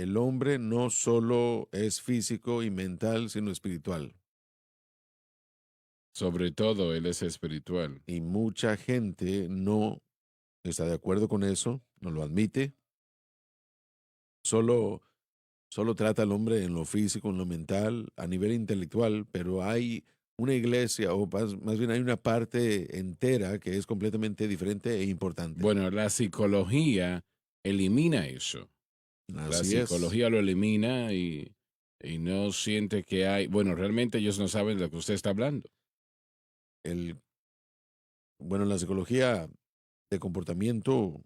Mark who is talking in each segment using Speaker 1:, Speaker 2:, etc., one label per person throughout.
Speaker 1: el hombre no solo es físico y mental, sino espiritual.
Speaker 2: Sobre todo, Él es espiritual.
Speaker 1: Y mucha gente no está de acuerdo con eso, no lo admite, solo, solo trata al hombre en lo físico, en lo mental, a nivel intelectual, pero hay una iglesia, o más bien hay una parte entera que es completamente diferente e importante.
Speaker 2: Bueno, la psicología elimina eso. La
Speaker 1: Así es.
Speaker 2: psicología lo elimina y no siente que hay, bueno, realmente ellos no saben de lo que usted está hablando.
Speaker 1: El, bueno, la psicología de comportamiento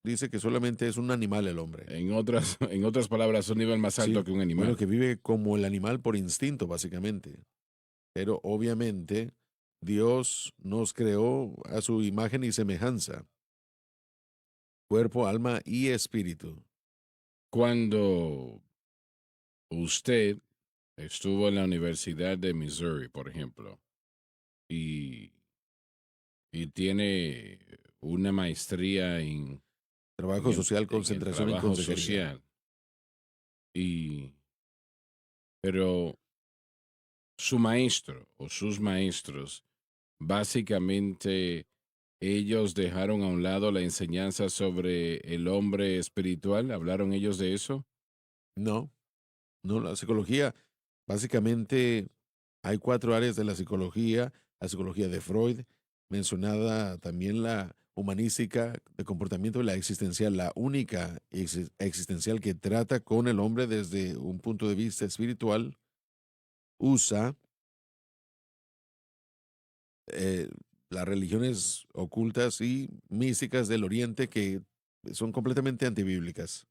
Speaker 1: dice que solamente es un animal el hombre.
Speaker 2: En otras palabras, un nivel más
Speaker 1: Sí,
Speaker 2: alto que un
Speaker 1: bueno,
Speaker 2: animal.
Speaker 1: que vive como el animal por instinto, básicamente. Pero obviamente Dios nos creó a su imagen y semejanza, cuerpo, alma y espíritu.
Speaker 2: Cuando usted estuvo en la Universidad de Missouri, por ejemplo, y, y tiene una maestría
Speaker 1: Trabajo social,
Speaker 2: en el
Speaker 1: concentración en
Speaker 2: trabajo
Speaker 1: consejería.
Speaker 2: social, y, pero su maestro o sus maestros, básicamente ellos dejaron a un lado la enseñanza sobre el hombre espiritual, ¿hablaron ellos de eso?
Speaker 1: No, no, la psicología, básicamente hay cuatro áreas de la psicología de Freud, mencionada también la humanística de comportamiento y la existencial, la única existencial que trata con el hombre desde un punto de vista espiritual, usa eh, las religiones ocultas y místicas del Oriente que son completamente antibíblicas.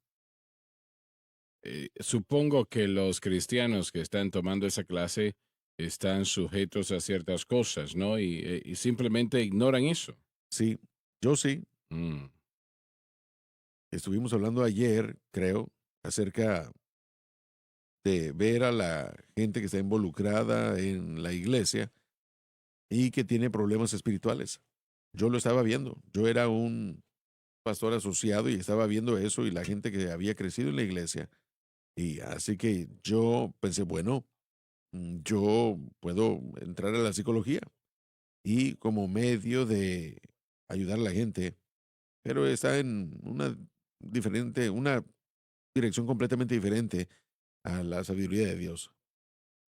Speaker 2: Supongo que los cristianos que están tomando esa clase están sujetos a ciertas cosas, ¿no? Y simplemente ignoran eso.
Speaker 1: Sí, yo sí.
Speaker 2: Mm.
Speaker 1: Estuvimos hablando ayer, creo, acerca de ver a la gente que está involucrada en la iglesia y que tiene problemas espirituales. Yo lo estaba viendo. Yo era un pastor asociado y estaba viendo eso y la gente que había crecido en la iglesia. Y así que yo pensé, bueno, yo puedo entrar a la psicología y como medio de ayudar a la gente, pero está en una dirección completamente diferente a la sabiduría de Dios.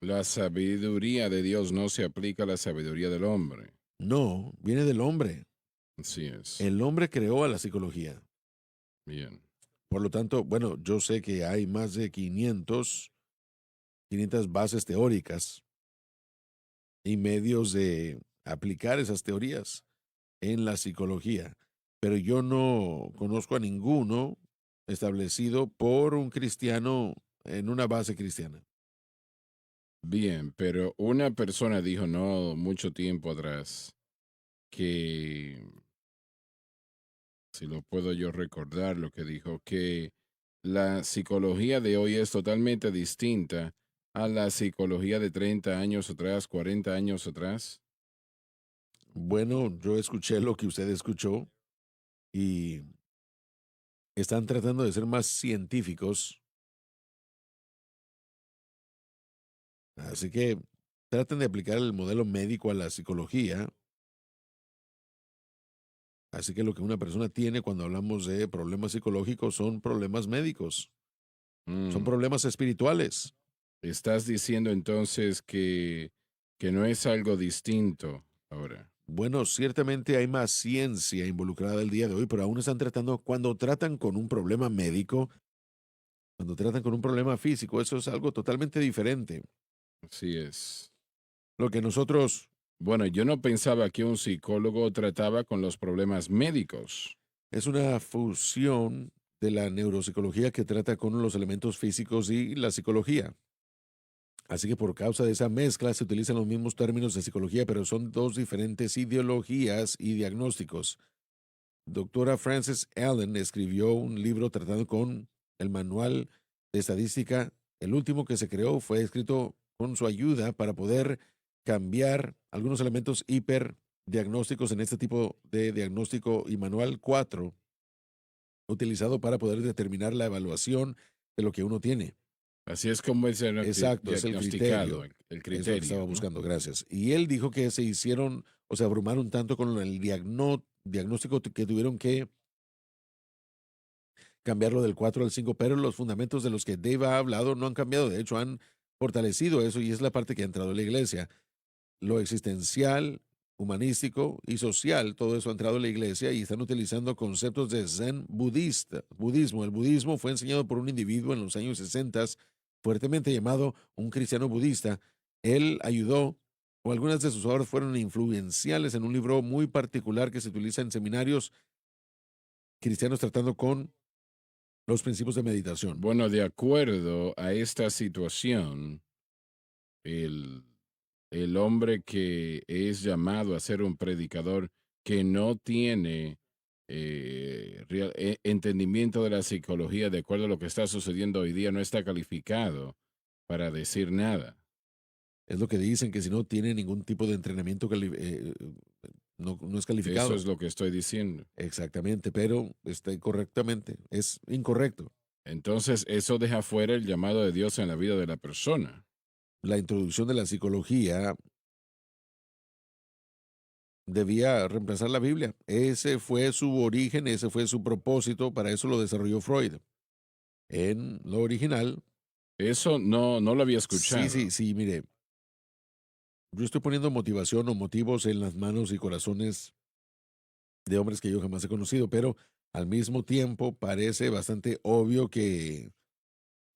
Speaker 2: La sabiduría de Dios no se aplica a la sabiduría del hombre.
Speaker 1: No, viene del hombre.
Speaker 2: Así es.
Speaker 1: El hombre creó a la psicología.
Speaker 2: Bien.
Speaker 1: Por lo tanto, bueno, yo sé que hay más de 500 bases teóricas y medios de aplicar esas teorías en la psicología, pero yo no conozco a ninguno establecido por un cristiano en una base cristiana.
Speaker 2: Bien, pero una persona dijo no mucho tiempo atrás que, si lo puedo yo recordar, lo que dijo, que la psicología de hoy es totalmente distinta a la psicología de 30 años atrás, 40 años atrás.
Speaker 1: Bueno, yo escuché lo que usted escuchó y están tratando de ser más científicos, así que traten de aplicar el modelo médico a la psicología. Así que lo que una persona tiene cuando hablamos de problemas psicológicos son problemas médicos, son
Speaker 2: Mm.
Speaker 1: problemas espirituales.
Speaker 2: Estás diciendo entonces que no es algo distinto ahora.
Speaker 1: Bueno, ciertamente hay más ciencia involucrada el día de hoy, pero aún están tratando, cuando tratan con un problema médico, cuando tratan con un problema físico, eso es algo totalmente diferente.
Speaker 2: Así es.
Speaker 1: Lo que nosotros
Speaker 2: Bueno, yo no pensaba que un psicólogo trataba con los problemas médicos.
Speaker 1: es una fusión de la neuropsicología que trata con los elementos físicos y la psicología. Así que por causa de esa mezcla se utilizan los mismos términos de psicología, pero son dos diferentes ideologías y diagnósticos. Doctora Frances Allen escribió un libro tratando con el manual de estadística. El último que se creó fue escrito con su ayuda para poder cambiar algunos elementos hiperdiagnósticos en este tipo de diagnóstico y manual 4 utilizado para poder determinar la evaluación de lo que uno tiene.
Speaker 2: Así es como es
Speaker 1: Exacto, es el
Speaker 2: diagnosticado,
Speaker 1: criterio.
Speaker 2: el
Speaker 1: Es lo que estaba
Speaker 2: criterio, ¿no?
Speaker 1: buscando, gracias. Y él dijo que se hicieron, o se abrumaron tanto con el diagnóstico que tuvieron que cambiarlo del 4 al 5, pero los fundamentos de los que Dave ha hablado no han cambiado, de hecho han fortalecido eso y es la parte que ha entrado en la iglesia. Lo existencial, humanístico y social, todo eso ha entrado en la iglesia y están utilizando conceptos de Zen budismo. El budismo fue enseñado por un individuo en los años 60, fuertemente llamado un cristiano budista. Él ayudó, o algunas de sus obras fueron influenciales en un libro muy particular que se utiliza en seminarios cristianos tratando con los principios de meditación.
Speaker 2: Bueno, de acuerdo a esta situación, el, el hombre que es llamado a ser un predicador que no tiene entendimiento de la psicología de acuerdo a lo que está sucediendo hoy día no está calificado para decir nada.
Speaker 1: Es lo que dicen, que si no tiene ningún tipo de entrenamiento, no es
Speaker 2: Eso
Speaker 1: calificado.
Speaker 2: es lo que estoy diciendo.
Speaker 1: Exactamente, pero está incorrectamente, es incorrecto.
Speaker 2: Entonces, eso deja fuera el llamado de Dios en la vida de la persona.
Speaker 1: La introducción de la psicología debía reemplazar la Biblia. Ese fue su origen, ese fue su propósito, para eso lo desarrolló Freud. En lo original,
Speaker 2: Eso no lo había
Speaker 1: sí,
Speaker 2: escuchado.
Speaker 1: sí, sí, mire, yo estoy poniendo motivación o motivos en las manos y corazones de hombres que yo jamás he conocido, pero al mismo tiempo parece bastante obvio que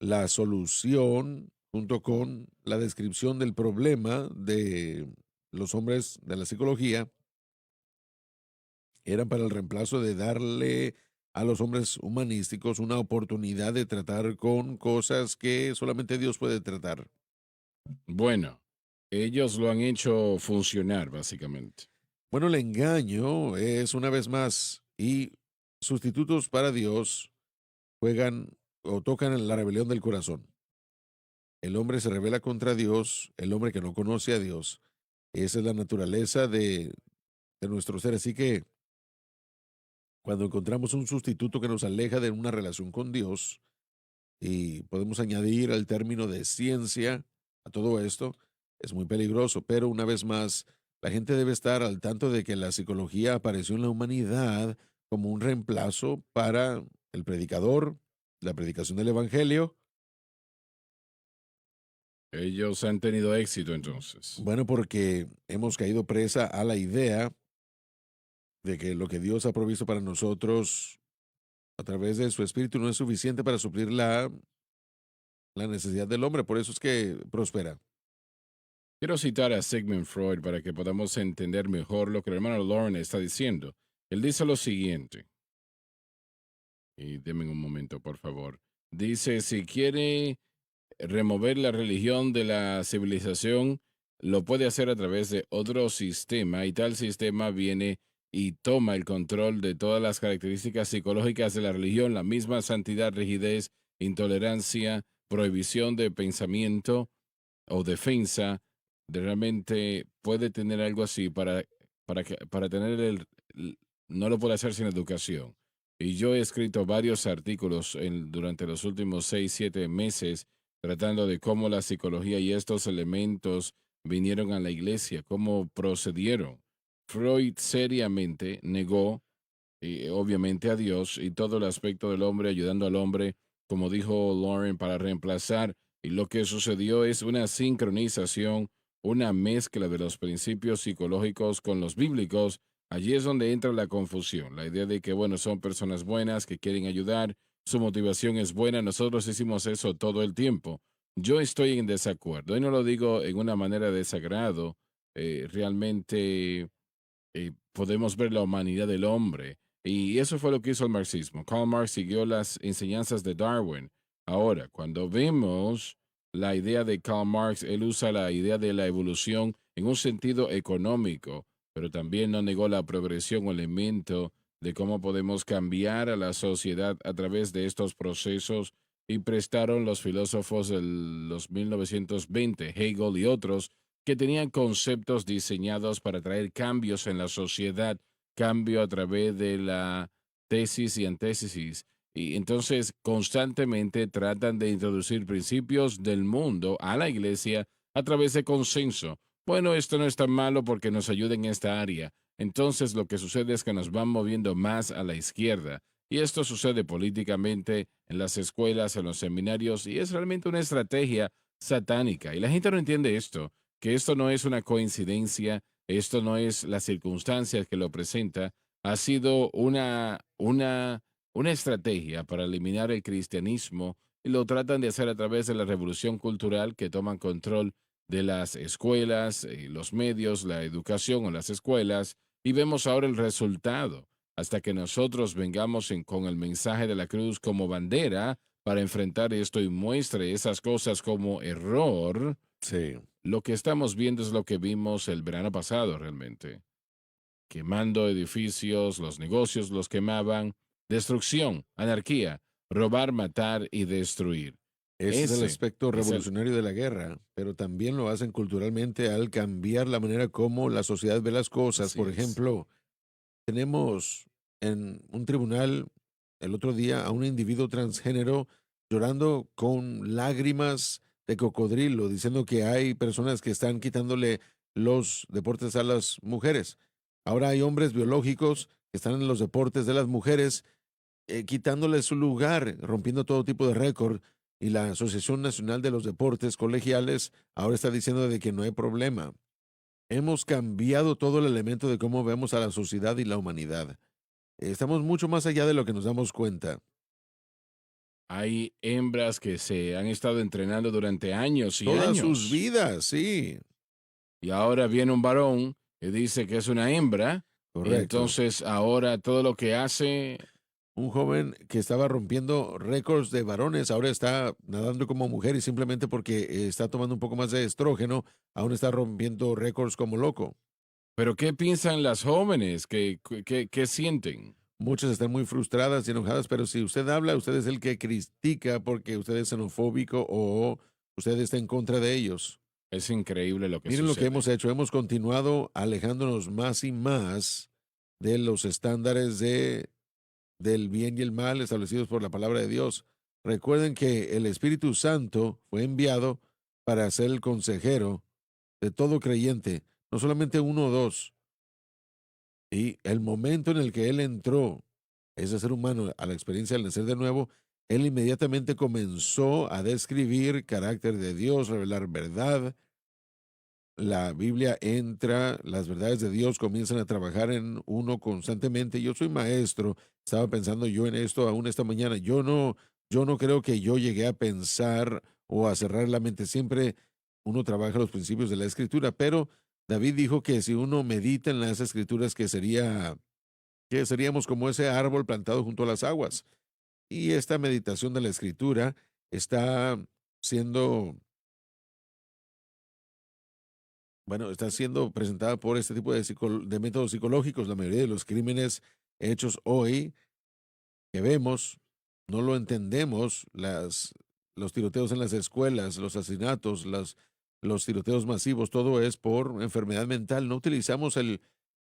Speaker 1: la solución, junto con la descripción del problema de los hombres de la psicología, eran para el reemplazo de darle a los hombres humanísticos una oportunidad de tratar con cosas que solamente Dios puede tratar.
Speaker 2: Bueno, ellos lo han hecho funcionar, básicamente.
Speaker 1: Bueno, el engaño es una vez más y sustitutos para Dios juegan o tocan en la rebelión del corazón. El hombre se rebela contra Dios, el hombre que no conoce a Dios. Esa es la naturaleza de nuestro ser. Así que cuando encontramos un sustituto que nos aleja de una relación con Dios, y podemos añadir al término de ciencia a todo esto, es muy peligroso. Pero una vez más, la gente debe estar al tanto de que la psicología apareció en la humanidad como un reemplazo para el predicador, la predicación del Evangelio.
Speaker 2: Ellos han tenido éxito entonces.
Speaker 1: Bueno, porque hemos caído presa a la idea de que lo que Dios ha provisto para nosotros a través de su espíritu no es suficiente para suplir la necesidad del hombre. Por eso es que prospera.
Speaker 2: Quiero citar a Sigmund Freud para que podamos entender mejor lo que el hermano Lauren está diciendo. Él dice lo siguiente, y denme un momento, por favor. Dice, si quiere remover la religión de la civilización, lo puede hacer a través de otro sistema, y tal sistema viene y toma el control de todas las características psicológicas de la religión, la misma santidad, rigidez, intolerancia, prohibición de pensamiento o defensa, realmente puede tener algo así para tener no lo puede hacer sin educación. Y yo he escrito varios artículos durante los últimos 6, 7 meses tratando de cómo la psicología y estos elementos vinieron a la iglesia, cómo procedieron. Freud seriamente negó, obviamente, a Dios y todo el aspecto del hombre, ayudando al hombre, como dijo Lauren, para reemplazar. Y lo que sucedió es una sincronización, una mezcla de los principios psicológicos con los bíblicos. Allí es donde entra la confusión, la idea de que, bueno, son personas buenas que quieren ayudar, su motivación es buena, nosotros hicimos eso todo el tiempo. Yo estoy en desacuerdo, y no lo digo en una manera de desagrado, realmente podemos ver la humanidad del hombre. Y eso fue lo que hizo el marxismo. Karl Marx siguió las enseñanzas de Darwin. Ahora, cuando vemos la idea de Karl Marx, él usa la idea de la evolución en un sentido económico, pero también no negó la progresión o elemento de cómo podemos cambiar a la sociedad a través de estos procesos y prestaron los filósofos de los 1920, Hegel y otros, que tenían conceptos diseñados para traer cambios en la sociedad, cambio a través de la tesis y antítesis. Y entonces constantemente tratan de introducir principios del mundo a la iglesia a través de consenso. Bueno, esto no es tan malo porque nos ayuda en esta área. Entonces lo que sucede es que nos van moviendo más a la izquierda. Y esto sucede políticamente en las escuelas, en los seminarios, y es realmente una estrategia satánica. Y la gente no entiende esto, que esto no es una coincidencia, esto no es las circunstancias que lo presenta, ha sido una estrategia para eliminar el cristianismo y lo tratan de hacer a través de la revolución cultural que toman control de las escuelas, los medios, la educación o las escuelas, y vemos ahora el resultado, hasta que nosotros vengamos con el mensaje de la cruz como bandera para enfrentar esto y muestre esas cosas como error.
Speaker 1: Sí.
Speaker 2: Lo que estamos viendo es lo que vimos el verano pasado realmente, quemando edificios, los negocios los quemaban, destrucción, anarquía, robar, matar y destruir.
Speaker 1: Ese es el
Speaker 2: Ese
Speaker 1: aspecto
Speaker 2: es el...
Speaker 1: revolucionario de la guerra, pero también lo hacen culturalmente al cambiar la manera como la sociedad ve las cosas.
Speaker 2: Así
Speaker 1: Por
Speaker 2: es.
Speaker 1: ejemplo, tenemos en un tribunal el otro día a un individuo transgénero llorando con lágrimas de cocodrilo, diciendo que hay personas que están quitándole los deportes a las mujeres. Ahora hay hombres biológicos que están en los deportes de las mujeres, quitándole su lugar, rompiendo todo tipo de récord. Y la Asociación Nacional de los Deportes Colegiales ahora está diciendo de que no hay problema. Hemos cambiado todo el elemento de cómo vemos a la sociedad y la humanidad. Estamos mucho más allá de lo que nos damos cuenta.
Speaker 2: Hay hembras que se han estado entrenando durante años y
Speaker 1: Todas sus
Speaker 2: años,
Speaker 1: vidas, sí,
Speaker 2: y ahora viene un varón que dice que es una hembra, y
Speaker 1: correcto.
Speaker 2: entonces ahora todo lo que hace...
Speaker 1: Un joven que estaba rompiendo récords de varones, ahora está nadando como mujer y simplemente porque está tomando un poco más de estrógeno, aún está rompiendo récords como loco.
Speaker 2: Pero ¿qué piensan las jóvenes? ¿Qué sienten?
Speaker 1: Muchas están muy frustradas y enojadas, pero si usted habla, usted es el que critica porque usted es xenofóbico o usted está en contra de ellos.
Speaker 2: Es increíble lo que
Speaker 1: Miren lo que hemos
Speaker 2: sucede.
Speaker 1: hecho, hemos continuado alejándonos más y más de los estándares del bien y el mal establecidos por la palabra de Dios. Recuerden que el Espíritu Santo fue enviado para ser el consejero de todo creyente, no solamente uno o dos. Y el momento en el que él entró, ese ser humano, a la experiencia del nacer de nuevo, él inmediatamente comenzó a describir carácter de Dios, revelar verdad. La Biblia entra, las verdades de Dios comienzan a trabajar en uno constantemente. Yo soy maestro, estaba pensando yo en esto aún esta mañana. Yo no creo que yo llegué a pensar o a cerrar la mente. Siempre uno trabaja los principios de la escritura, pero David dijo que si uno medita en las escrituras, que seríamos como ese árbol plantado junto a las aguas. Y esta meditación de la escritura está siendo, bueno, está siendo presentada por este tipo de métodos psicológicos. La mayoría de los crímenes hechos hoy que vemos, no lo entendemos. Los tiroteos en las escuelas, los asesinatos, los tiroteos masivos, todo es por enfermedad mental. No utilizamos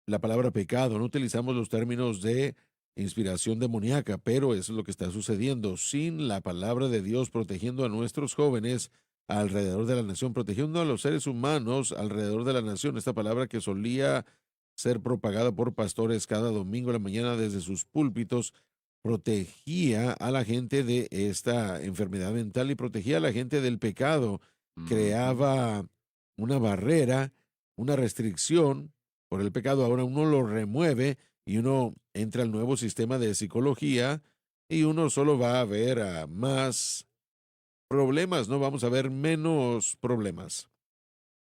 Speaker 1: la palabra pecado, no utilizamos los términos de inspiración demoníaca, pero eso es lo que está sucediendo. Sin la palabra de Dios protegiendo a nuestros jóvenes alrededor de la nación, protegiendo a los seres humanos alrededor de la nación, esta palabra que solía ser propagada por pastores cada domingo a la mañana desde sus púlpitos, protegía a la gente de esta enfermedad mental y protegía a la gente del pecado,
Speaker 2: Ujú.
Speaker 1: creaba una barrera, una restricción por el pecado. Ahora uno lo remueve y uno entra al nuevo sistema de psicología y uno solo va a ver a más problemas, no vamos a ver menos problemas.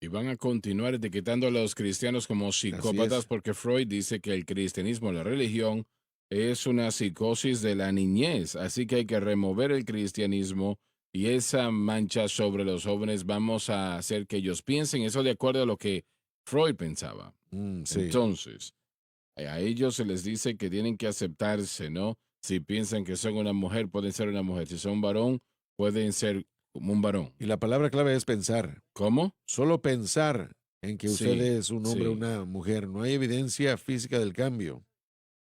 Speaker 2: Y van a continuar etiquetando a los cristianos como
Speaker 1: Así
Speaker 2: psicópatas
Speaker 1: es.
Speaker 2: porque Freud dice que el cristianismo, la religión, es una psicosis de la niñez. Así que hay que remover el cristianismo y esa mancha sobre los jóvenes vamos a hacer que ellos piensen eso de acuerdo a lo que Freud pensaba.
Speaker 1: Sí.
Speaker 2: Entonces, a ellos se les dice que tienen que aceptarse, ¿no? Si piensan que son una mujer, pueden ser una mujer. Si son un varón, pueden ser como un varón.
Speaker 1: Y la palabra clave es pensar.
Speaker 2: ¿Cómo?
Speaker 1: Solo pensar en que usted
Speaker 2: Sí,
Speaker 1: es un hombre o
Speaker 2: sí.
Speaker 1: una mujer. No hay evidencia física del cambio.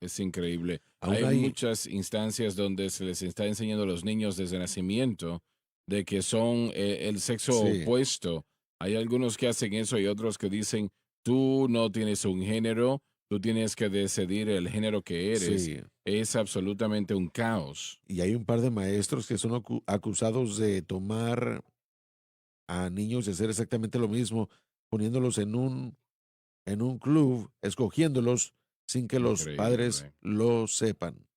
Speaker 2: Es increíble.
Speaker 1: Aún
Speaker 2: Hay
Speaker 1: hay,
Speaker 2: muchas instancias donde se les está enseñando a los niños desde nacimiento de que son el sexo
Speaker 1: sí,
Speaker 2: opuesto. Hay algunos que hacen eso y otros que dicen, tú no tienes un género, tú tienes que decidir el género que eres.
Speaker 1: sí.
Speaker 2: Es absolutamente un caos.
Speaker 1: Y hay un par de maestros que son acusados de tomar a niños y hacer exactamente lo mismo, poniéndolos en un club, escogiéndolos sin que los padres
Speaker 2: Increíble.
Speaker 1: lo sepan.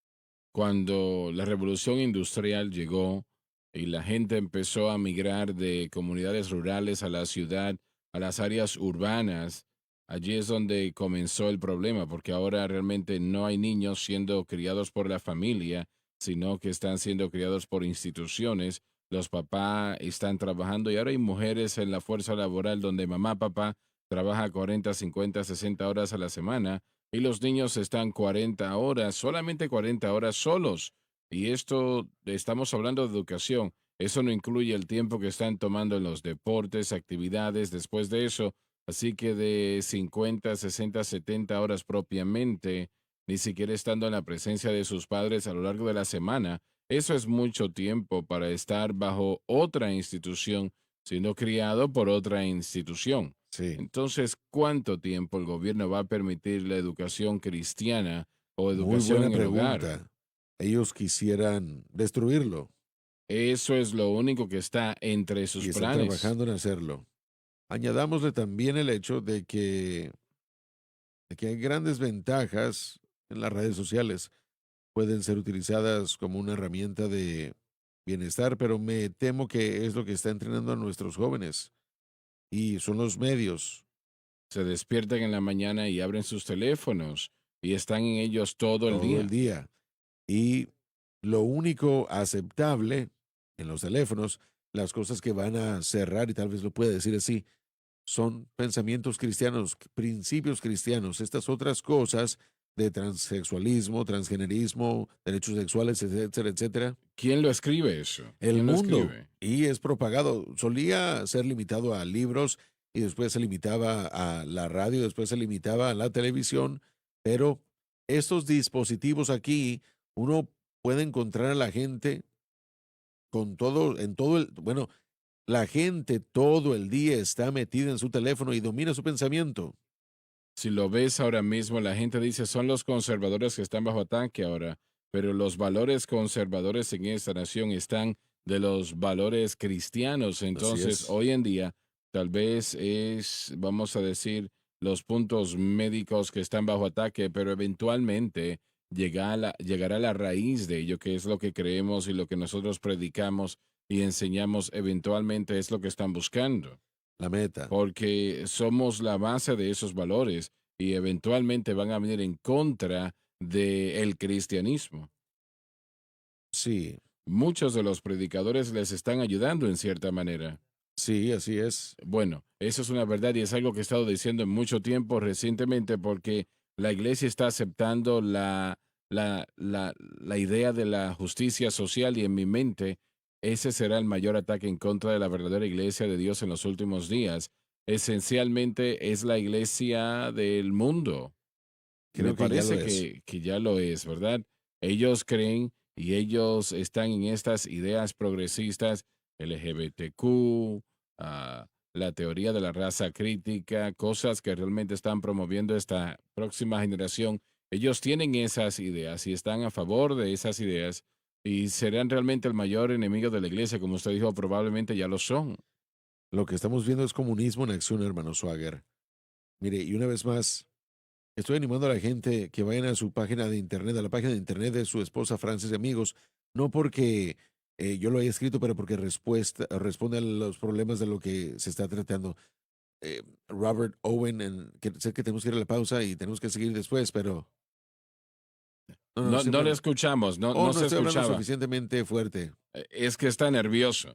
Speaker 2: Cuando la revolución industrial llegó y la gente empezó a migrar de comunidades rurales a la ciudad, a las áreas urbanas, allí es donde comenzó el problema, porque ahora realmente no hay niños siendo criados por la familia, sino que están siendo criados por instituciones. Los papás están trabajando y ahora hay mujeres en la fuerza laboral donde mamá, papá trabaja 40, 50, 60 horas a la semana y los niños están 40 horas, solamente 40 horas solos. Y esto, estamos hablando de educación. Eso no incluye el tiempo que están tomando en los deportes, actividades después de eso. Así que de 50, 60, 70 horas propiamente, ni siquiera estando en la presencia de sus padres a lo largo de la semana, eso es mucho tiempo para estar bajo otra institución, siendo criado por otra institución.
Speaker 1: Sí,
Speaker 2: Entonces, ¿cuánto tiempo el gobierno va a permitir la educación cristiana o
Speaker 1: muy
Speaker 2: educación
Speaker 1: buena
Speaker 2: en el hogar?
Speaker 1: pregunta. Ellos quisieran destruirlo
Speaker 2: Eso es lo único que está entre
Speaker 1: y
Speaker 2: sus
Speaker 1: están
Speaker 2: planes.
Speaker 1: trabajando en hacerlo. Añadámosle también el hecho de que hay grandes ventajas en las redes sociales. Pueden ser utilizadas como una herramienta de bienestar, pero me temo que es lo que está entrenando a nuestros jóvenes y son los medios
Speaker 2: Se despiertan en la mañana y abren sus teléfonos y están en ellos todo el
Speaker 1: todo el
Speaker 2: día.
Speaker 1: día. Y lo único aceptable en los teléfonos, las cosas que van a cerrar, y tal vez lo pueda decir así, son pensamientos cristianos, principios cristianos. Estas otras cosas de transexualismo, transgenerismo, derechos sexuales, etcétera, etcétera,
Speaker 2: ¿Quién lo escribe eso?
Speaker 1: el
Speaker 2: ¿Quién lo
Speaker 1: mundo
Speaker 2: escribe?
Speaker 1: y es propagado. Solía ser limitado a libros y después se limitaba a la radio, después se limitaba a la televisión, pero estos dispositivos aquí, uno puede encontrar a la gente con todo, en todo el, bueno, la gente todo el día está metida en su teléfono y domina su pensamiento.
Speaker 2: Si lo ves ahora mismo, la gente dice son los conservadores que están bajo ataque ahora, pero los valores conservadores en esta nación están de los valores cristianos.
Speaker 1: Así
Speaker 2: Entonces,
Speaker 1: es.
Speaker 2: hoy en día, tal vez es, vamos a decir, los puntos médicos que están bajo ataque, pero eventualmente llegará la raíz de ello, que es lo que creemos y lo que nosotros predicamos y enseñamos, eventualmente es lo que están buscando
Speaker 1: La meta.
Speaker 2: porque somos la base de esos valores y eventualmente van a venir en contra del cristianismo.
Speaker 1: Sí,
Speaker 2: Muchos de los predicadores les están ayudando en cierta manera.
Speaker 1: sí, así es.
Speaker 2: Bueno, eso es una verdad y es algo que he estado diciendo en mucho tiempo recientemente porque la iglesia está aceptando la idea de la justicia social y en mi mente ese será el mayor ataque en contra de la verdadera iglesia de Dios en los últimos días. Esencialmente es la iglesia del mundo. Me
Speaker 1: Creo que ya lo
Speaker 2: parece
Speaker 1: es.
Speaker 2: que ya lo es, ¿verdad? Ellos creen y ellos están en estas ideas progresistas, LGBTQ, la teoría de la raza crítica, cosas que realmente están promoviendo esta próxima generación. Ellos tienen esas ideas y están a favor de esas ideas y serán realmente el mayor enemigo de la iglesia, como usted dijo, probablemente ya lo son.
Speaker 1: Lo que estamos viendo es comunismo en acción, hermano Swagger. Mire, y una vez más, estoy animando a la gente que vayan a su página de internet, a la página de internet de su esposa Frances y amigos, no porque yo lo haya escrito, pero porque responde a los problemas de lo que se está tratando. Robert Owen, que sé que tenemos que ir a la pausa y tenemos que seguir después, pero no, no,
Speaker 2: No, no le
Speaker 1: simplemente,
Speaker 2: escuchamos, no,
Speaker 1: oh,
Speaker 2: no
Speaker 1: no
Speaker 2: se
Speaker 1: estoy hablando
Speaker 2: escuchaba.
Speaker 1: suficientemente fuerte.
Speaker 2: Es que está nervioso.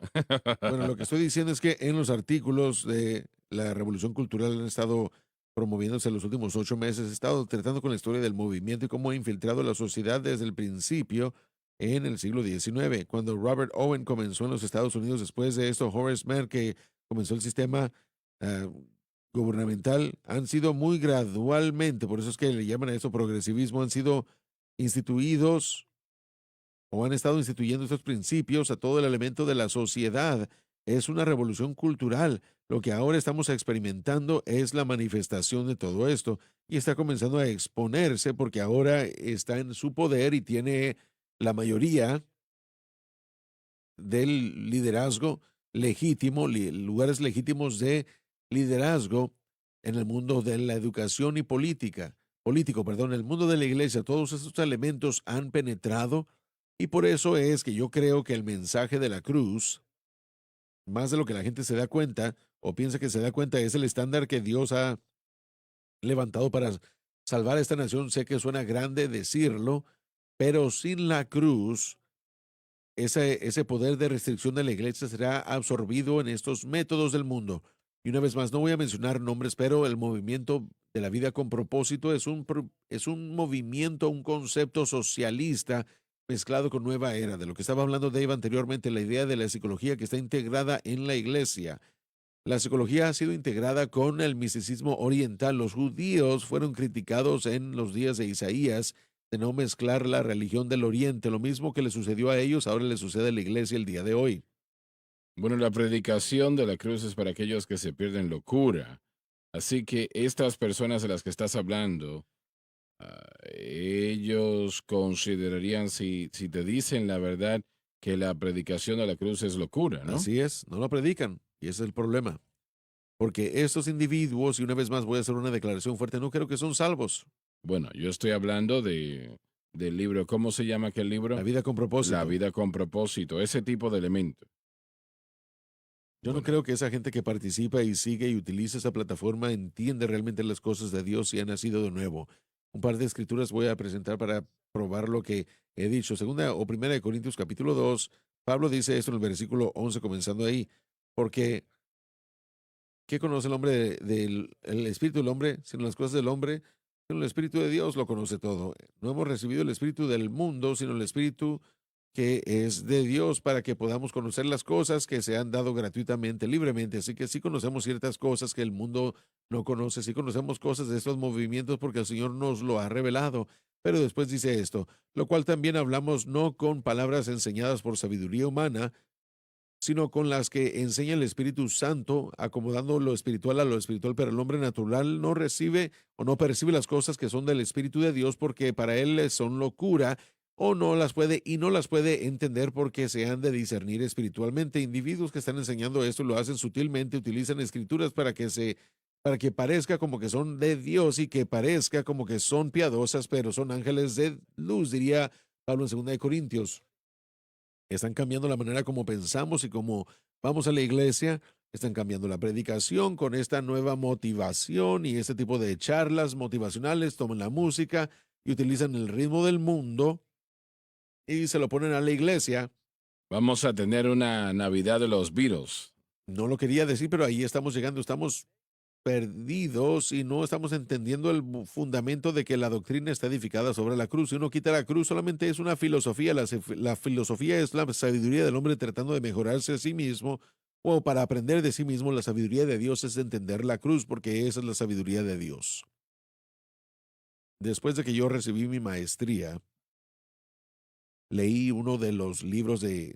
Speaker 1: Bueno, lo que estoy diciendo es que en los artículos de la Revolución Cultural han estado promoviéndose en los últimos 8 meses, he estado tratando con la historia del movimiento y cómo ha infiltrado la sociedad desde el principio en el siglo XIX. Cuando Robert Owen comenzó en los Estados Unidos, después de esto, Horace Mann, que comenzó el sistema ah, gubernamental, han sido muy gradualmente, por eso es que le llaman a eso progresivismo, han sido instituidos o han estado instituyendo estos principios a todo el elemento de la sociedad. Es una revolución cultural. Lo que ahora estamos experimentando es la manifestación de todo esto y está comenzando a exponerse porque ahora está en su poder y tiene la mayoría del liderazgo legítimo, lugares legítimos de liderazgo en el mundo de la educación y político, el mundo de la iglesia. Todos estos elementos han penetrado y por eso es que yo creo que el mensaje de la cruz, más de lo que la gente se da cuenta o piensa que se da cuenta, es el estándar que Dios ha levantado para salvar a esta nación. Sé que suena grande decirlo, pero sin la cruz, ese poder de restricción de la iglesia será absorbido en estos métodos del mundo. Y una vez más, no voy a mencionar nombres, pero el movimiento de la vida con propósito es un movimiento, un concepto socialista mezclado con nueva era, de lo que estaba hablando Dave anteriormente, la idea de la psicología que está integrada en la iglesia. La psicología ha sido integrada con el misticismo oriental. Los judíos fueron criticados en los días de Isaías de no mezclar la religión del oriente. Lo mismo que le sucedió a ellos, ahora le sucede a la iglesia el día de hoy.
Speaker 2: Bueno, la predicación de la cruz es para aquellos que se pierden locura. Así que estas personas de las que estás hablando, ellos considerarían, si te dicen la verdad, que la predicación de la cruz es locura, ¿no?
Speaker 1: Así es, no lo predican y ese es el problema. Porque estos individuos, y una vez más voy a hacer una declaración fuerte, no creo que son salvos.
Speaker 2: Bueno, yo estoy hablando del libro, ¿cómo se llama aquel
Speaker 1: La
Speaker 2: libro?
Speaker 1: vida con
Speaker 2: La
Speaker 1: propósito.
Speaker 2: vida con propósito, ese tipo de elemento.
Speaker 1: Yo no
Speaker 2: Bueno,
Speaker 1: creo que esa gente que participa y sigue y utiliza esa plataforma entiende realmente las cosas de Dios y ha nacido de nuevo. Un par de escrituras voy a presentar para probar lo que he dicho. Segunda o primera de Corintios capítulo 2, Pablo dice esto en el versículo 11 comenzando ahí, porque ¿qué conoce el hombre del el espíritu del hombre, sino las cosas del hombre? Sino el espíritu de Dios lo conoce todo. No hemos recibido el espíritu del mundo, sino el espíritu que es de Dios para que podamos conocer las cosas que se han dado gratuitamente, libremente. Así que sí conocemos ciertas cosas que el mundo no conoce, sí conocemos cosas de estos movimientos porque el Señor nos lo ha revelado. Pero después dice esto, lo cual también hablamos no con palabras enseñadas por sabiduría humana, sino con las que enseña el Espíritu Santo, acomodando lo espiritual a lo espiritual, pero el hombre natural no recibe o no percibe las cosas que son del Espíritu de Dios porque para él son locura o no las puede y no las puede entender porque se han de discernir espiritualmente. Individuos que están enseñando esto lo hacen sutilmente, utilizan escrituras para que parezca como que son de Dios y que parezca como que son piadosas, pero son ángeles de luz, diría Pablo en 2 Corintios. Están cambiando la manera como pensamos y como vamos a la iglesia. Están cambiando la predicación con esta nueva motivación y este tipo de charlas motivacionales. Toman la música y utilizan el ritmo del mundo y se lo ponen a la iglesia.
Speaker 2: vamos a tener una Navidad de los Beatles.
Speaker 1: No lo quería decir, pero ahí estamos llegando. Estamos perdidos y no estamos entendiendo el fundamento de que la doctrina está edificada sobre la cruz. Si uno quita la cruz, solamente es una filosofía. La filosofía es la sabiduría del hombre tratando de mejorarse a sí mismo o para aprender de sí mismo. La sabiduría de Dios es entender la cruz porque esa es la sabiduría de Dios. Después de que yo recibí mi maestría, leí uno de los libros de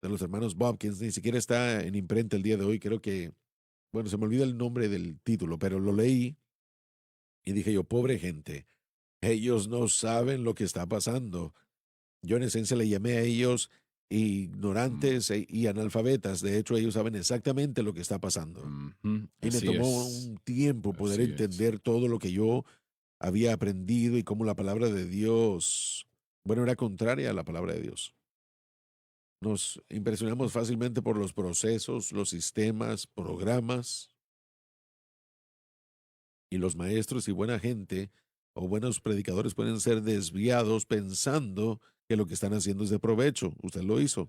Speaker 1: los hermanos Bobkins, ni siquiera está en imprenta el día de hoy, creo que, bueno, se me olvida el nombre del título, pero lo leí y dije yo, pobre gente, ellos no saben lo que está pasando. Yo en esencia le llamé a ellos
Speaker 2: Mm,
Speaker 1: ignorantes y analfabetas. De hecho, ellos saben exactamente lo que está pasando.
Speaker 2: ujú,
Speaker 1: Y me tomó un tiempo poder
Speaker 2: así es.
Speaker 1: entender todo lo que yo había aprendido y cómo la palabra de Dios, bueno, era contraria a la palabra de Dios. Nos impresionamos fácilmente por los procesos, los sistemas, programas y los maestros y buena gente o buenos predicadores pueden ser desviados pensando que lo que están haciendo es de provecho. Usted lo hizo.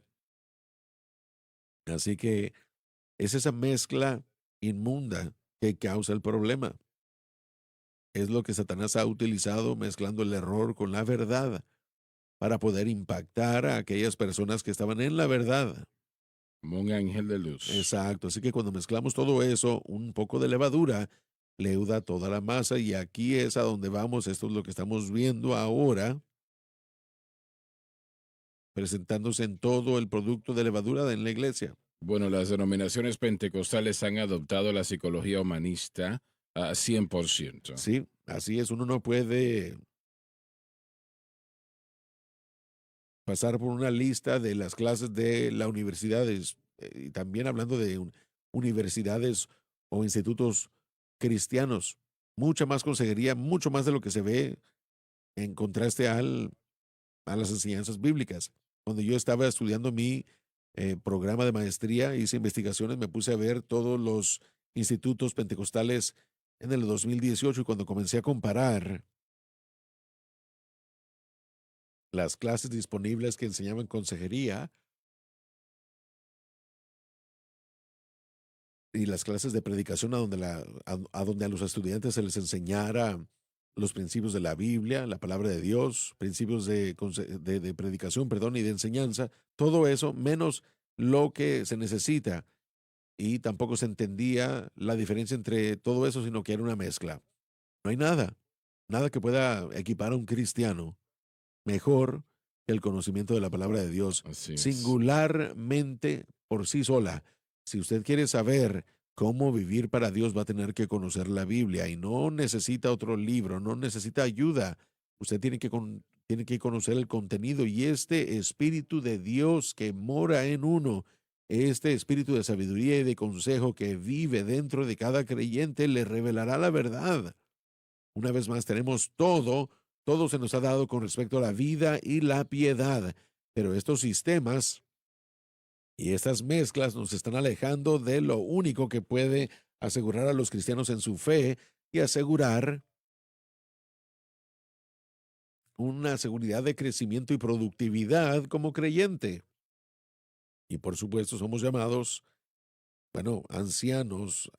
Speaker 1: Así que es esa mezcla inmunda que causa el problema. Es lo que Satanás ha utilizado mezclando el error con la verdad para poder impactar a aquellas personas que estaban en la verdad.
Speaker 2: Como un ángel de luz.
Speaker 1: Exacto. Así que cuando mezclamos todo eso, un poco de levadura leuda toda la masa y aquí es a donde vamos. Esto es lo que estamos viendo ahora presentándose en todo el producto de levadura en la iglesia.
Speaker 2: Bueno, las denominaciones pentecostales han adoptado la psicología humanista a 100%.
Speaker 1: Sí, así es, uno no puede pasar por una lista de las clases de las universidades, y también hablando de universidades o institutos cristianos, mucha más consejería, mucho más de lo que se ve en contraste a las enseñanzas bíblicas. Cuando yo estaba estudiando mi programa de maestría, hice investigaciones, me puse a ver todos los institutos pentecostales en el 2018 y cuando comencé a comparar las clases disponibles que enseñaban consejería y las clases de predicación a donde a los estudiantes se les enseñara los principios de la Biblia, la palabra de Dios, principios de predicación, perdón, y de enseñanza, todo eso menos lo que se necesita. Y tampoco se entendía la diferencia entre todo eso, sino que era una mezcla. No hay nada, nada que pueda equipar a un cristiano mejor que el conocimiento de la palabra de Dios,
Speaker 2: Así es.
Speaker 1: singularmente por sí sola. Si usted quiere saber cómo vivir para Dios, va a tener que conocer la Biblia y no necesita otro libro, no necesita ayuda. Usted tiene que conocer el contenido y este Espíritu de Dios que mora en uno, este Espíritu de sabiduría y de consejo que vive dentro de cada creyente, le revelará la verdad. Una vez más, tenemos todo se nos ha dado con respecto a la vida y la piedad, pero estos sistemas y estas mezclas nos están alejando de lo único que puede asegurar a los cristianos en su fe y asegurar una seguridad de crecimiento y productividad como creyente. Y por supuesto somos llamados, bueno, ancianos,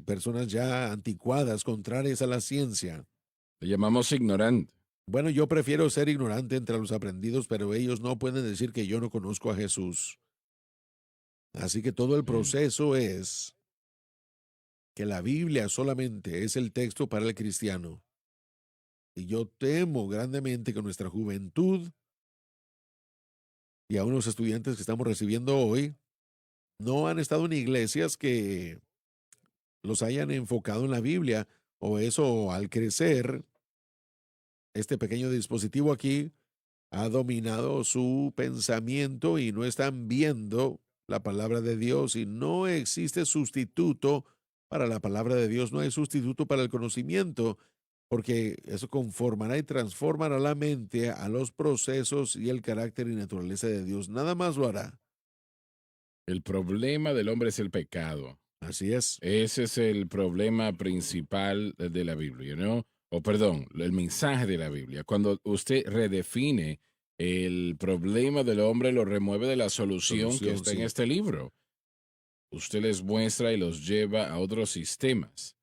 Speaker 1: personas ya anticuadas, contrarias a la ciencia.
Speaker 2: Le llamamos ignorante.
Speaker 1: Bueno, yo prefiero ser ignorante entre los aprendidos, pero ellos no pueden decir que yo no conozco a Jesús. Así que todo el
Speaker 2: Mm.
Speaker 1: proceso es que la Biblia solamente es el texto para el cristiano. Y yo temo grandemente que nuestra juventud y aún los estudiantes que estamos recibiendo hoy no han estado en iglesias que los hayan enfocado en la Biblia, o eso al crecer, este pequeño dispositivo aquí ha dominado su pensamiento y no están viendo la palabra de Dios y no existe sustituto para la palabra de Dios, no hay sustituto para el conocimiento, porque eso conformará y transformará la mente a los procesos y el carácter y naturaleza de Dios. Nada más lo hará.
Speaker 2: El problema del hombre es el pecado.
Speaker 1: Así es.
Speaker 2: Ese es el problema principal de la Biblia, ¿no? O perdón, el mensaje de la Biblia. Cuando usted redefine el problema del hombre, lo remueve de la solución que
Speaker 1: Solución,
Speaker 2: está en
Speaker 1: sí.
Speaker 2: este libro. Usted les muestra y los lleva a otros sistemas.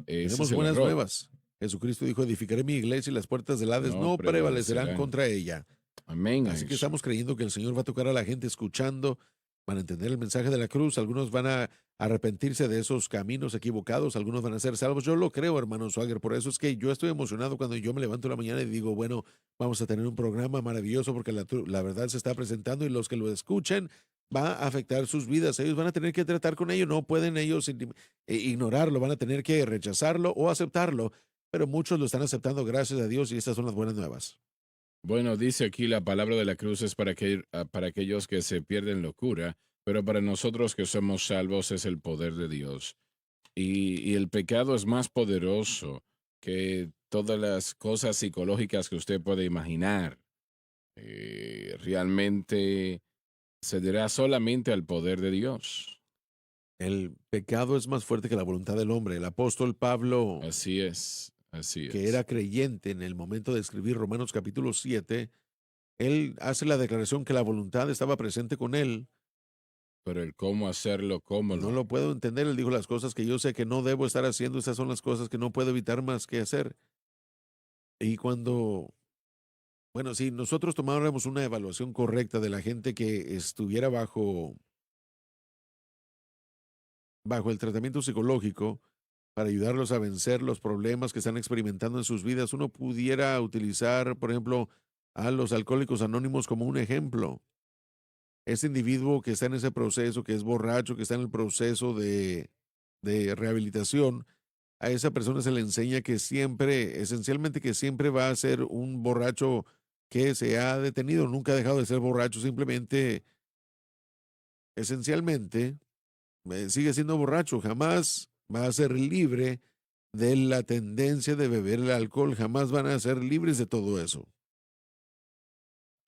Speaker 2: Ese es
Speaker 1: Tenemos
Speaker 2: el
Speaker 1: buenas
Speaker 2: error.
Speaker 1: nuevas. Jesucristo dijo, edificaré mi iglesia y las puertas del Hades
Speaker 2: No
Speaker 1: no prevalecerán
Speaker 2: prevalecerán.
Speaker 1: contra ella.
Speaker 2: Amén a
Speaker 1: Así que
Speaker 2: eso.
Speaker 1: estamos creyendo que el Señor va a tocar a la gente escuchando, van a entender el mensaje de la cruz, algunos van a arrepentirse de esos caminos equivocados, algunos van a ser salvos. Yo lo creo, hermano Swagger, por eso es que yo estoy emocionado cuando yo me levanto en la mañana y digo, bueno, vamos a tener un programa maravilloso porque la verdad se está presentando y los que lo escuchen va a afectar sus vidas. Ellos van a tener que tratar con ello, no pueden ellos ignorarlo, van a tener que rechazarlo o aceptarlo, pero muchos lo están aceptando gracias a Dios y estas son las buenas nuevas.
Speaker 2: Bueno, dice aquí la palabra de la cruz es para aquellos que se pierden locura, pero para nosotros que somos salvos es el poder de Dios. Y el pecado es más poderoso que todas las cosas psicológicas que usted puede imaginar. Realmente cederá solamente al poder de Dios.
Speaker 1: El pecado es más fuerte que la voluntad del hombre. El apóstol Pablo,
Speaker 2: Así es, así
Speaker 1: que era
Speaker 2: es.
Speaker 1: creyente en el momento de escribir Romanos capítulo 7, él hace la declaración que la voluntad estaba presente con él.
Speaker 2: Pero el cómo hacerlo, cómo
Speaker 1: No
Speaker 2: no.
Speaker 1: lo puedo entender. Él dijo las cosas que yo sé que no debo estar haciendo. Estas son las cosas que no puedo evitar más que hacer. Y cuando, bueno, si nosotros tomáramos una evaluación correcta de la gente que estuviera bajo el tratamiento psicológico para ayudarlos a vencer los problemas que están experimentando en sus vidas, uno pudiera utilizar, por ejemplo, a los alcohólicos anónimos como un ejemplo. Ese individuo que está en ese proceso, que es borracho, que está en el proceso de rehabilitación, a esa persona se le enseña que siempre, esencialmente que siempre va a ser un borracho que se ha detenido, nunca ha dejado de ser borracho, simplemente, esencialmente, sigue siendo borracho, jamás va a ser libre de la tendencia de beber el alcohol, jamás van a ser libres de todo eso.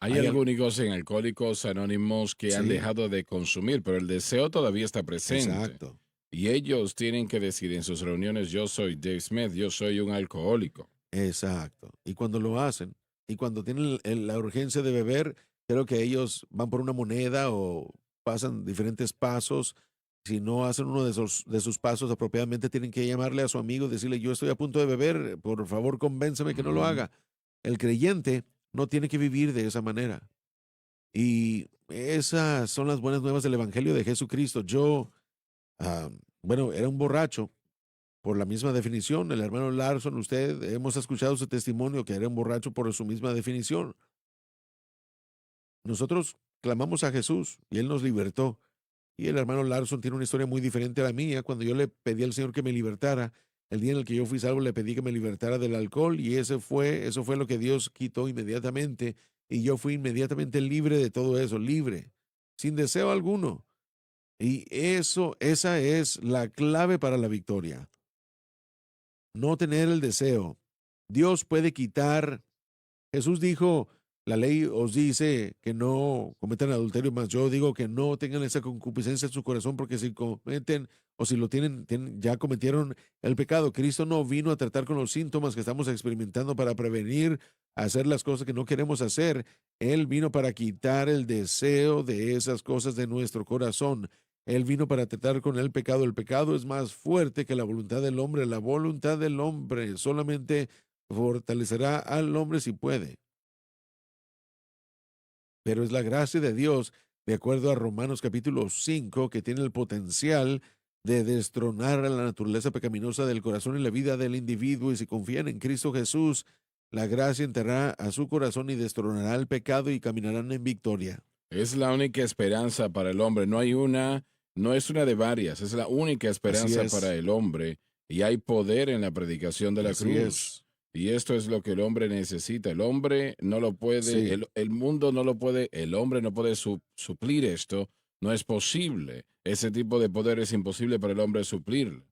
Speaker 2: Hay
Speaker 1: Hay al-
Speaker 2: algunos en Alcohólicos Anónimos que han
Speaker 1: sí,
Speaker 2: dejado de consumir, pero el deseo todavía está presente.
Speaker 1: exacto.
Speaker 2: Y ellos tienen que decir en sus reuniones, yo soy Dave Smith, yo soy un alcohólico.
Speaker 1: Exacto. Y cuando lo hacen, y cuando tienen la urgencia de beber, creo que ellos van por una moneda o pasan diferentes pasos. Si no hacen uno de sus pasos apropiadamente, tienen que llamarle a su amigo y decirle, yo estoy a punto de beber, por favor convénceme que no lo
Speaker 2: Ujú.
Speaker 1: haga. El creyente no tiene que vivir de esa manera. Y esas son las buenas nuevas del Evangelio de Jesucristo. Yo, ah, bueno, era un borracho por la misma definición. El hermano Larson, usted, hemos escuchado su testimonio que era un borracho por su misma definición. Nosotros clamamos a Jesús y Él nos libertó. Y el hermano Larson tiene una historia muy diferente a la mía. Cuando yo le pedí al Señor que me libertara, el día en el que yo fui salvo, le pedí que me libertara del alcohol y eso fue lo que Dios quitó inmediatamente. Y yo fui inmediatamente libre de todo eso, libre, sin deseo alguno. Y esa es la clave para la victoria. No tener el deseo. Dios puede quitar. Jesús dijo, la ley os dice que no cometan adulterio, más yo digo que no tengan esa concupiscencia en su corazón, porque si cometen o si lo ya cometieron el pecado. Cristo no vino a tratar con los síntomas que estamos experimentando para prevenir hacer las cosas que no queremos hacer. Él vino para quitar el deseo de esas cosas de nuestro corazón. Él vino para tratar con el pecado. El pecado es más fuerte que la voluntad del hombre. La voluntad del hombre solamente fortalecerá al hombre si puede, pero es la gracia de Dios, de acuerdo a Romanos capítulo 5, que tiene el potencial de destronar a la naturaleza pecaminosa del corazón y la vida del individuo. Y si confían en Cristo Jesús, la gracia entrará a su corazón y destronará el pecado y caminarán en victoria.
Speaker 2: Es la única esperanza para el hombre. No es una de varias, es la única
Speaker 1: Así
Speaker 2: esperanza para
Speaker 1: es,
Speaker 2: el hombre. Y hay poder en la predicación de la
Speaker 1: así
Speaker 2: cruz.
Speaker 1: es.
Speaker 2: Y esto es lo que el hombre necesita. El hombre no lo puede,
Speaker 1: Sí,
Speaker 2: el mundo no lo puede, el hombre no puede suplir esto. No es posible. Ese tipo de poder es imposible para el hombre suplirlo.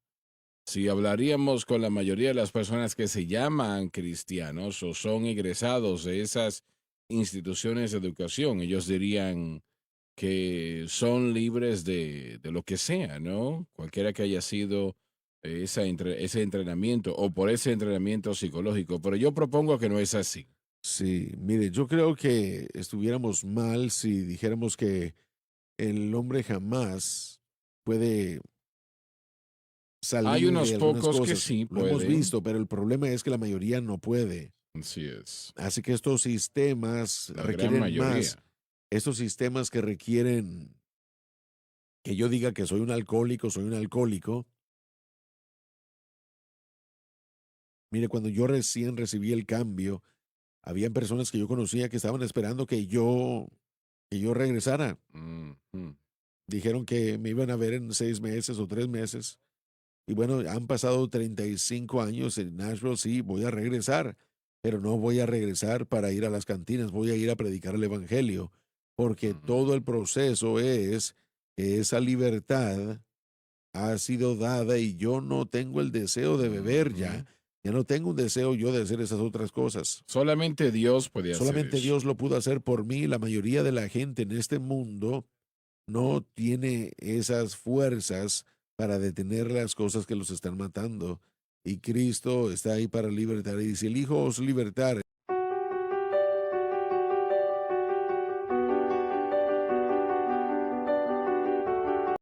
Speaker 2: Si hablaríamos con la mayoría de las personas que se llaman cristianos o son egresados de esas instituciones de educación, ellos dirían que son libres de lo que sea, ¿no? Cualquiera que haya sido ese entrenamiento o por ese entrenamiento psicológico. Pero yo propongo que no es así.
Speaker 1: sí. Mire, yo creo que estuviéramos mal si dijéramos que el hombre jamás puede
Speaker 2: Hay
Speaker 1: salir
Speaker 2: unos
Speaker 1: de algunas
Speaker 2: pocos que
Speaker 1: cosas.
Speaker 2: sí
Speaker 1: Lo hemos
Speaker 2: pueden.
Speaker 1: visto, pero el problema es que la mayoría no puede.
Speaker 2: Así es.
Speaker 1: Así que estos sistemas
Speaker 2: La gran
Speaker 1: requieren
Speaker 2: mayoría.
Speaker 1: más, estos sistemas que requieren que yo diga que soy un alcohólico. Mire, cuando yo recién recibí el cambio, habían personas que yo conocía que estaban esperando que yo regresara.
Speaker 2: Ujú.
Speaker 1: Dijeron que me iban a ver en 6 meses o 3 meses. Y bueno, han pasado 35 años en Nashville, sí, voy a regresar, pero no voy a regresar para ir a las cantinas, voy a ir a predicar el Evangelio, porque todo el
Speaker 2: Mm.
Speaker 1: proceso es que esa libertad ha sido dada y yo no tengo el deseo de beber
Speaker 2: Ujú.
Speaker 1: ya, ya no tengo un deseo yo de hacer esas otras cosas.
Speaker 2: Solamente Dios puede hacer
Speaker 1: Solamente
Speaker 2: eso.
Speaker 1: Dios lo pudo hacer por mí. La mayoría de la gente en este mundo no tiene esas fuerzas para detener las cosas que los están matando. Y Cristo está ahí para libertar. Y si el Hijo os libertare,